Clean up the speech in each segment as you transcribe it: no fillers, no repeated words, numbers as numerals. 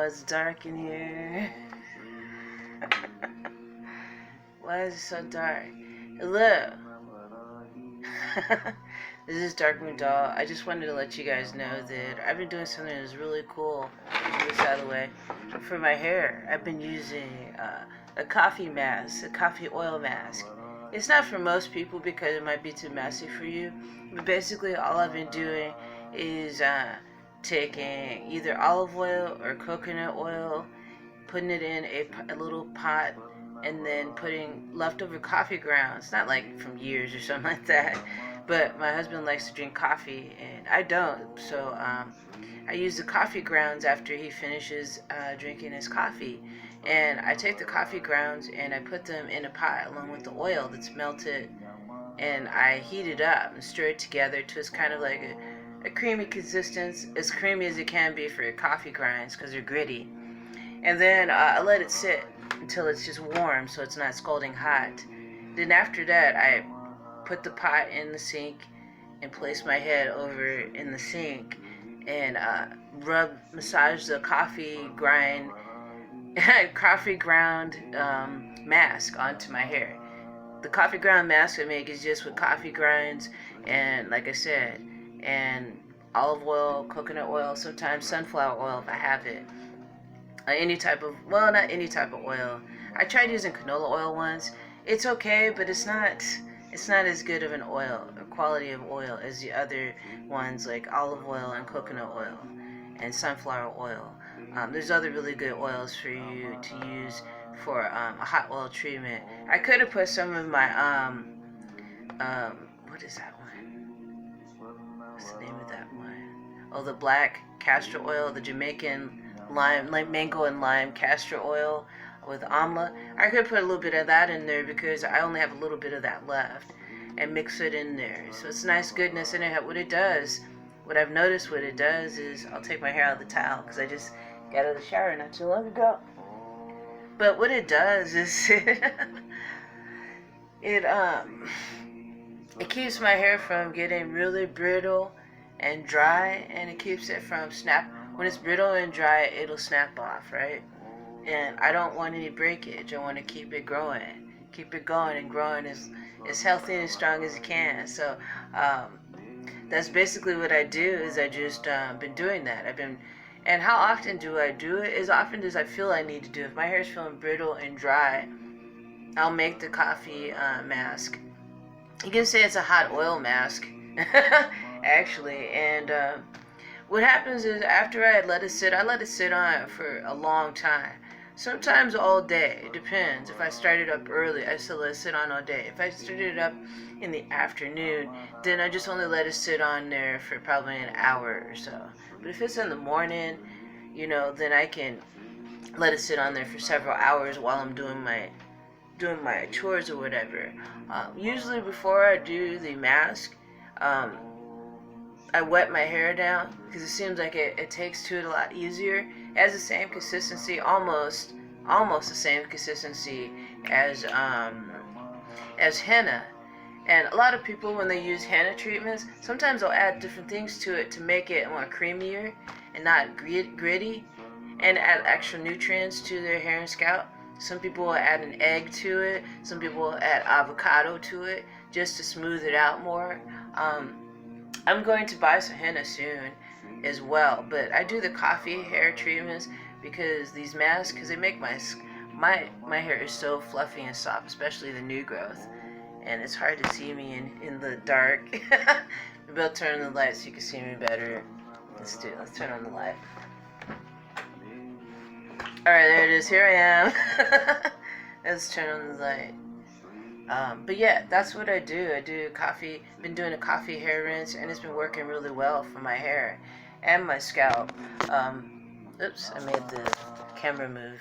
it's dark in here. Why is it so dark? Hello. This is Dark Moon Doll. I just wanted to let you guys know that I've been doing something that's really cool. Move this out of the way. For my hair, I've been using a coffee mask, a coffee oil mask. It's not for most people because it might be too messy for you. But basically, all I've been doing is taking either olive oil or coconut oil, putting it in a little pot, and then putting leftover coffee grounds, not like from years or something like that, but my husband likes to drink coffee and I don't, so I use the coffee grounds after he finishes drinking his coffee, and I take the coffee grounds and I put them in a pot along with the oil that's melted, and I heat it up and stir it together to it's kind of like a creamy consistency, as creamy as it can be for your coffee grinds because they're gritty. And then I let it sit until it's just warm so it's not scalding hot. Then after that, I put the pot in the sink and place my head over in the sink and massage the coffee ground mask onto my hair. The coffee ground mask I make is just with coffee grinds and, like I said, and olive oil, coconut oil, sometimes sunflower oil if I have it. Any type of, well, not any type of oil. I tried using canola oil once. It's okay, but it's not as good of an oil or quality of oil as the other ones like olive oil and coconut oil and sunflower oil. There's other really good oils for you to use for a hot oil treatment. I could have put some of my what is that one? What's the name of that one? Oh, the black castor oil, the Jamaican lime, like mango and lime castor oil with amla. I could put a little bit of that in there because I only have a little bit of that left, and mix it in there. So it's nice goodness in it. What I've noticed what it does is I'll take my hair out of the towel because I just got out of the shower not too long ago. But what it does is it keeps my hair from getting really brittle and dry, and it keeps it from snap. When it's brittle and dry, it'll snap off, right? And I don't want any breakage. I want to keep it growing. Keep it going and growing as healthy and as strong as it can. So that's basically what I do, is I just been doing that. And how often do I do it? As often as I feel I need to do it. If my hair's feeling brittle and dry, I'll make the coffee mask. You can say it's a hot oil mask, actually. And what happens is after I let it sit on for a long time. Sometimes all day. It depends. If I started up early, I still let it sit on all day. If I started it up in the afternoon, then I just only let it sit on there for probably an hour or so. But if it's in the morning, then I can let it sit on there for several hours while I'm doing my chores or whatever. Usually before I do the mask, I wet my hair down because it seems like it takes to it a lot easier. It has the same consistency, almost the same consistency as henna. And a lot of people, when they use henna treatments, sometimes they'll add different things to it to make it more creamier and not gritty, and add extra nutrients to their hair and scalp. Some people will add an egg to it. Some people will add avocado to it just to smooth it out more. I'm going to buy some henna soon as well, but I do the coffee hair treatments because these masks, because they make my hair is so fluffy and soft, especially the new growth, and it's hard to see me in the dark. Maybe I'll turn on the light so you can see me better. Let's turn on the light. Alright, there it is. Here I am. Let's turn on the light. But yeah, that's what I do. I do coffee. Been doing a coffee hair rinse, and it's been working really well for my hair and my scalp. Oops, I made the camera move,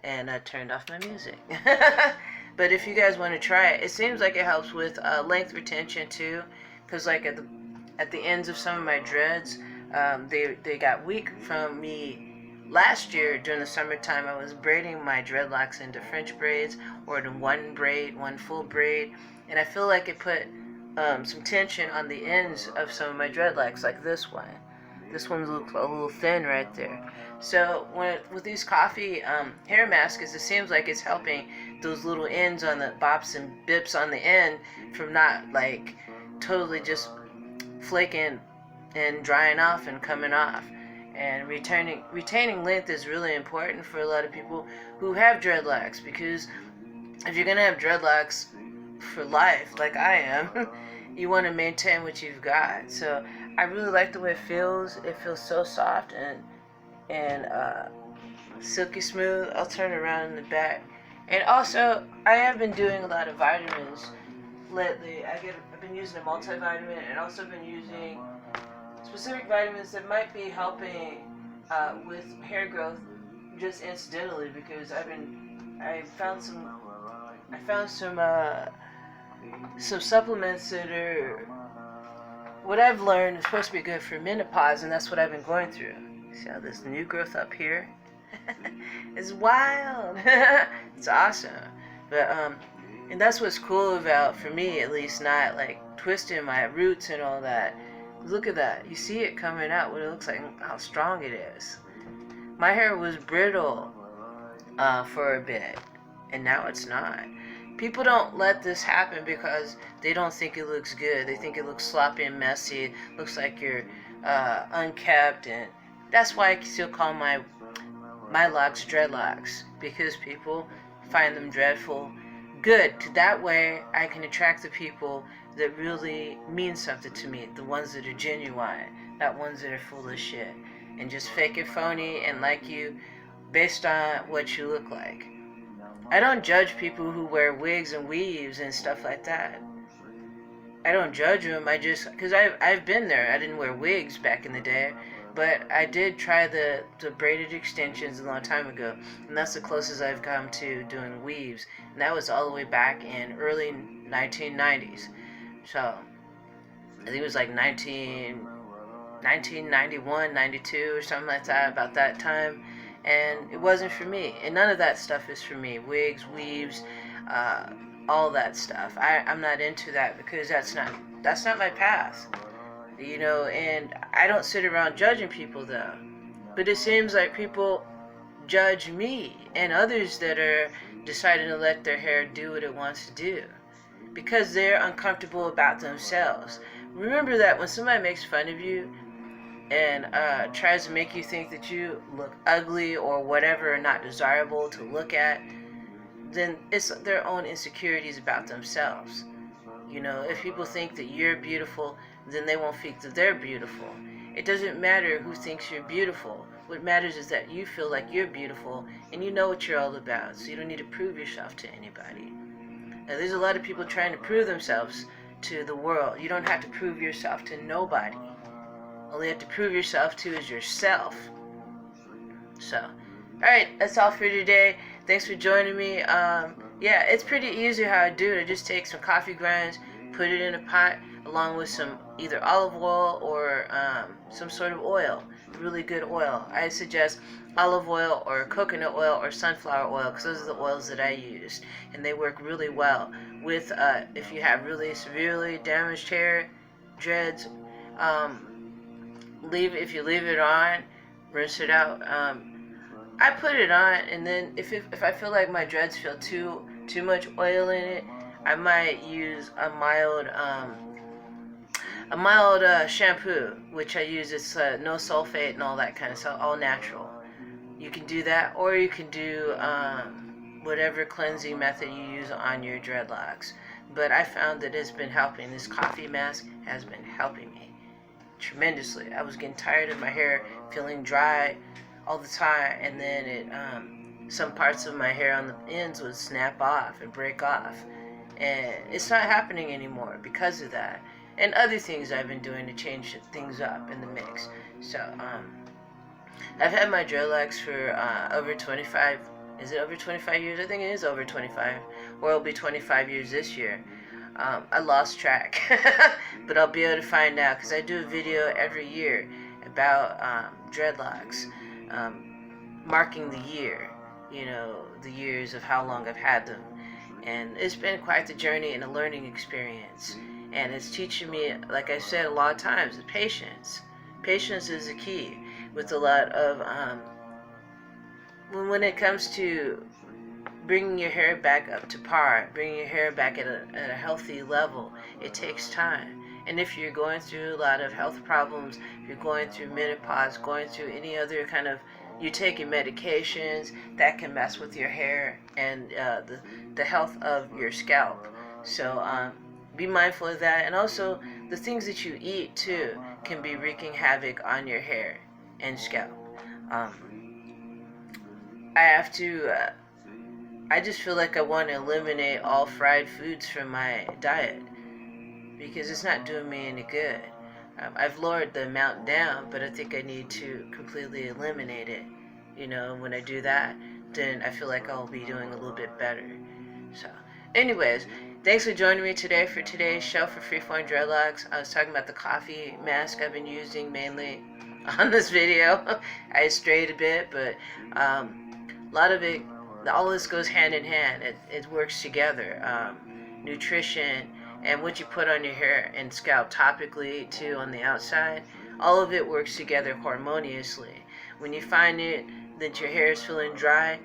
and I turned off my music. But if you guys want to try it, it seems like it helps with length retention too, because like at the ends of some of my dreads, they got weak from me. Last year, during the summertime, I was braiding my dreadlocks into French braids or in one full braid, and I feel like it put some tension on the ends of some of my dreadlocks, like this one. This one looks a little thin right there. So with these coffee hair masks, it seems like it's helping those little ends on the bops and bips on the end from not like totally just flaking and drying off and coming off. And retaining length is really important for a lot of people who have dreadlocks, because if you're gonna have dreadlocks for life, like I am, you want to maintain what you've got. So I really like the way it feels. It feels so soft and silky smooth. I'll turn it around in the back. And also, I have been doing a lot of vitamins lately. I've been using a multivitamin, and also been using specific vitamins that might be helping with hair growth just incidentally, because I found some supplements that are what I've learned is supposed to be good for menopause, and that's what I've been going through. See how this new growth up here? It's wild. It's awesome. But and that's what's cool about, for me at least, not like twisting my roots and all that. Look at that. You see it coming out, what it looks like, how strong it is. My hair was brittle for a bit, and now it's not. People don't let this happen because they don't think it looks good. They think it looks sloppy and messy. Looks like you're unkept, and that's why I still call my locks dreadlocks, because people find them dreadful. Good. That way I can attract the people that really mean something to me, the ones that are genuine, not ones that are full of shit and just fake and phony and like you based on what you look like. I don't judge people who wear wigs and weaves and stuff like that. I don't judge them. Because I've been there. I didn't wear wigs back in the day, but I did try the braided extensions a long time ago, and that's the closest I've come to doing weaves, and that was all the way back in early 1990s. So I think it was like 1991, 92 or something like that, about that time. And it wasn't for me, and none of that stuff is for me. Wigs, weaves, all that stuff. I'm not into that, because that's not my path, you know. And I don't sit around judging people though, but it seems like people judge me and others that are deciding to let their hair do what it wants to do, because they're uncomfortable about themselves. Remember that when somebody makes fun of you and tries to make you think that you look ugly or whatever, not desirable to look at, then it's their own insecurities about themselves. You know, if people think that you're beautiful, then they won't think that they're beautiful. It doesn't matter who thinks you're beautiful. What matters is that you feel like you're beautiful and you know what you're all about, so you don't need to prove yourself to anybody. Now, there's a lot of people trying to prove themselves to the world. You don't have to prove yourself to nobody. All you have to prove yourself to is yourself. So, alright, that's all for today. Thanks for joining me. Yeah, it's pretty easy how I do it. I just take some coffee grinds, put it in a pot, along with some either olive oil or some sort of oil, really good oil. I suggest olive oil or coconut oil or sunflower oil, because those are the oils that I use, and they work really well with if you have really severely damaged hair, dreads. If you leave it on, rinse it out. I put it on, and then if I feel like my dreads feel too much oil in it, I might use a mild shampoo, which I use. It's no sulfate and all that kind of stuff, all natural. You can do that, or you can do whatever cleansing method you use on your dreadlocks. But I found that it's been helping. This coffee mask has been helping me tremendously. I was getting tired of my hair feeling dry all the time, and then some parts of my hair on the ends would snap off and break off, and it's not happening anymore because of that, and other things I've been doing to change things up in the mix. So I've had my dreadlocks for over 25. Is it over 25 years? I think it is over 25, or it'll be 25 years this year. I lost track, but I'll be able to find out, because I do a video every year about dreadlocks, marking the year, you know, the years of how long I've had them. And it's been quite the journey and a learning experience. And it's teaching me, like I said a lot of times, patience. Patience is the key with a lot of, when it comes to bringing your hair back up to par, bringing your hair back at a healthy level, it takes time. And if you're going through a lot of health problems, if you're going through menopause, going through any other kind of, you're taking medications, that can mess with your hair and the health of your scalp. So be mindful of that. And also, the things that you eat, too, can be wreaking havoc on your hair and scalp. I just feel like I want to eliminate all fried foods from my diet because it's not doing me any good. I've lowered the amount down, but I think I need to completely eliminate it. When I do that, then I feel like I'll be doing a little bit better. So, anyways, thanks for joining me today for today's show for Freeform Dreadlocks. I was talking about the coffee mask I've been using mainly on this video. I strayed a bit, but a lot of it, all this goes hand in hand. It works together. Nutrition and what you put on your hair and scalp topically too on the outside, all of it works together harmoniously. When you find it that your hair is feeling dry,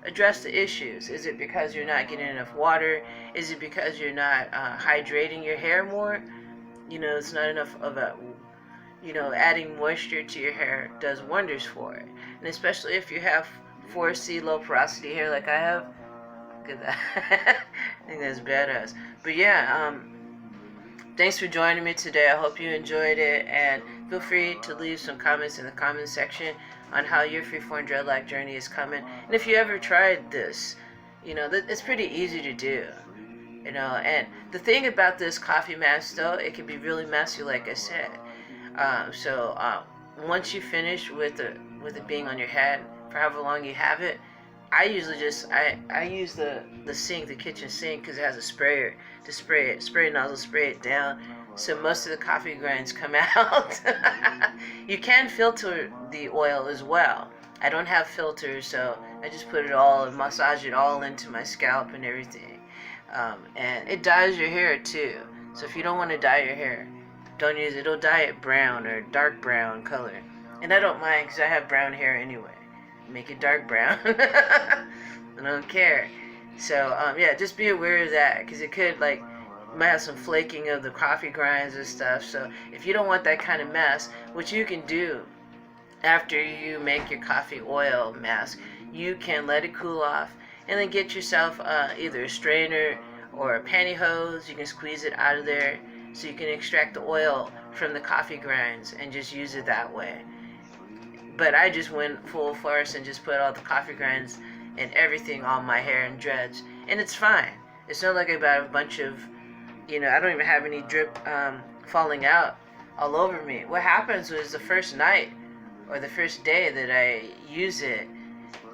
address the issues. Is it because you're not getting enough water? Is it because you're not hydrating your hair more? It's not enough of a, adding moisture to your hair does wonders for it. And especially if you have 4C low porosity hair like I have. Look at that. I think that's badass. But yeah, thanks for joining me today. I hope you enjoyed it, and feel free to leave some comments in the comment section on how your freeform dreadlock journey is coming. And if you ever tried this, it's pretty easy to do. And the thing about this coffee mask, though, it can be really messy, like I said. So once you finish with it being on your head for however long you have it, I usually I use the sink, the kitchen sink, because it has a sprayer to spray nozzle, spray it down, so most of the coffee grinds come out. You can filter the oil as well. I don't have filters, so I just put it all and massage it all into my scalp and everything. And it dyes your hair too. So if you don't want to dye your hair, don't use it. It'll dye it brown or dark brown color. And I don't mind because I have brown hair anyway. Make it dark brown. I don't care. So yeah, just be aware of that, because it could might have some flaking of the coffee grinds and stuff. So if you don't want that kind of mess, what you can do after you make your coffee oil mask, you can let it cool off and then get yourself either a strainer or a pantyhose. You can squeeze it out of there so you can extract the oil from the coffee grinds and just use it that way. But I just went full force and just put all the coffee grinds and everything on my hair and dreads, and it's fine. It's not like I got a bunch of, I don't even have any drip falling out all over me. What happens was the first night or the first day that I use it,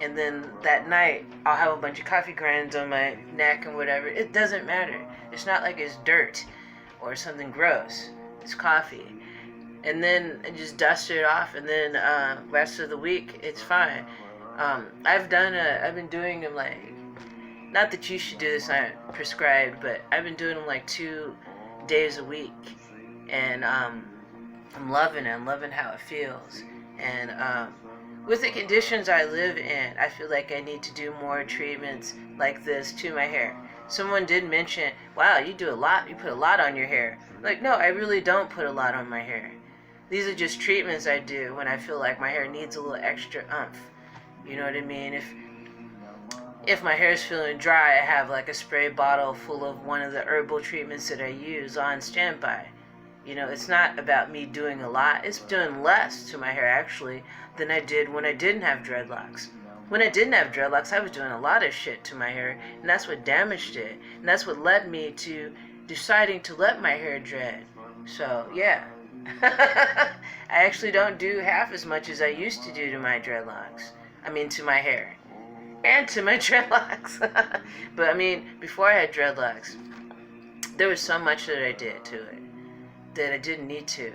and then that night I'll have a bunch of coffee grinds on my neck and whatever. It doesn't matter. It's not like it's dirt or something gross. It's coffee. And then I just dust it off, and then rest of the week it's fine. I've been doing them not that you should do this, not prescribed, but I've been doing them 2 days a week, and I'm loving it. I'm loving how it feels. And with the conditions I live in, I feel like I need to do more treatments like this to my hair. Someone did mention, wow, you do a lot, you put a lot on your hair. No, I really don't put a lot on my hair. These are just treatments I do when I feel like my hair needs a little extra oomph. You know what I mean? If my hair is feeling dry, I have a spray bottle full of one of the herbal treatments that I use on standby. It's not about me doing a lot. It's doing less to my hair, actually, than I did when I didn't have dreadlocks. When I didn't have dreadlocks, I was doing a lot of shit to my hair, and that's what damaged it. And that's what led me to deciding to let my hair dread. So, yeah. I actually don't do half as much as I used to do to my dreadlocks. To my hair. And to my dreadlocks. But, before I had dreadlocks, there was so much that I did to it that I didn't need to.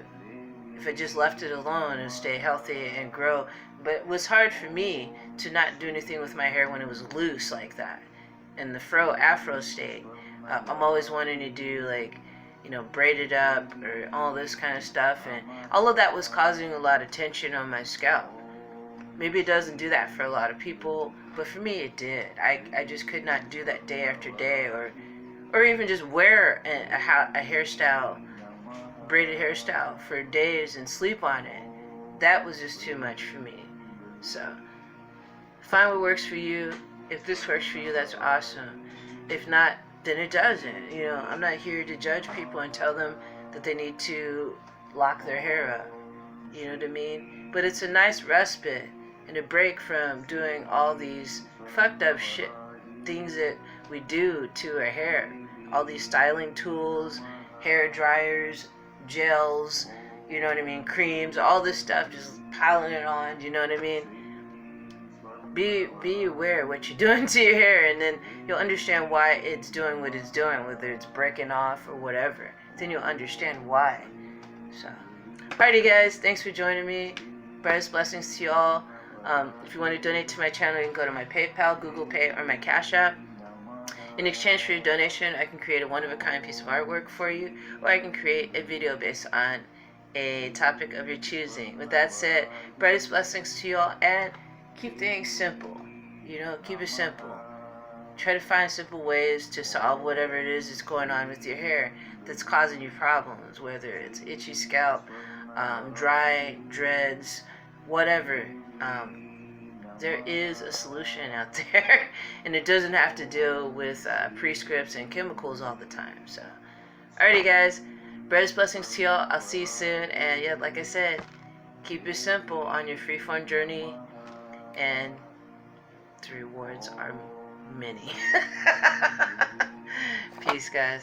If I just left it alone and stay healthy and grow. But it was hard for me to not do anything with my hair when it was loose like that. In the afro state. I'm always wanting to do braided up or all this kind of stuff, and all of that was causing a lot of tension on my scalp. Maybe it doesn't do that for a lot of people, but for me it did. I just could not do that day after day, or even just wear a hairstyle, braided hairstyle for days and sleep on it. That was just too much for me. So find what works for you. If this works for you, that's awesome. If not, then it doesn't. I'm not here to judge people and tell them that they need to lock their hair up. You know what I mean? But it's a nice respite and a break from doing all these fucked up shit things that we do to our hair. All these styling tools, hair dryers, gels, creams, all this stuff, just piling it on, you know what I mean? Be aware of what you're doing to your hair, and then you'll understand why it's doing what it's doing, whether it's breaking off or whatever. Then you'll understand why. So, alrighty guys, thanks for joining me. Brightest blessings to y'all. If you want to donate to my channel, you can go to my PayPal, Google Pay, or my Cash App. In exchange for your donation, I can create a one-of-a-kind piece of artwork for you, or I can create a video based on a topic of your choosing. With that said, brightest blessings to y'all, and keep things simple. Keep it simple. Try to find simple ways to solve whatever it is that's going on with your hair that's causing you problems, whether it's itchy scalp, dry, dreads, whatever. There is a solution out there, and it doesn't have to deal with prescripts and chemicals all the time. So, alrighty guys, brightest blessings to y'all. I'll see you soon, and yeah, like I said, keep it simple on your freeform journey, and the rewards are many. Peace, guys.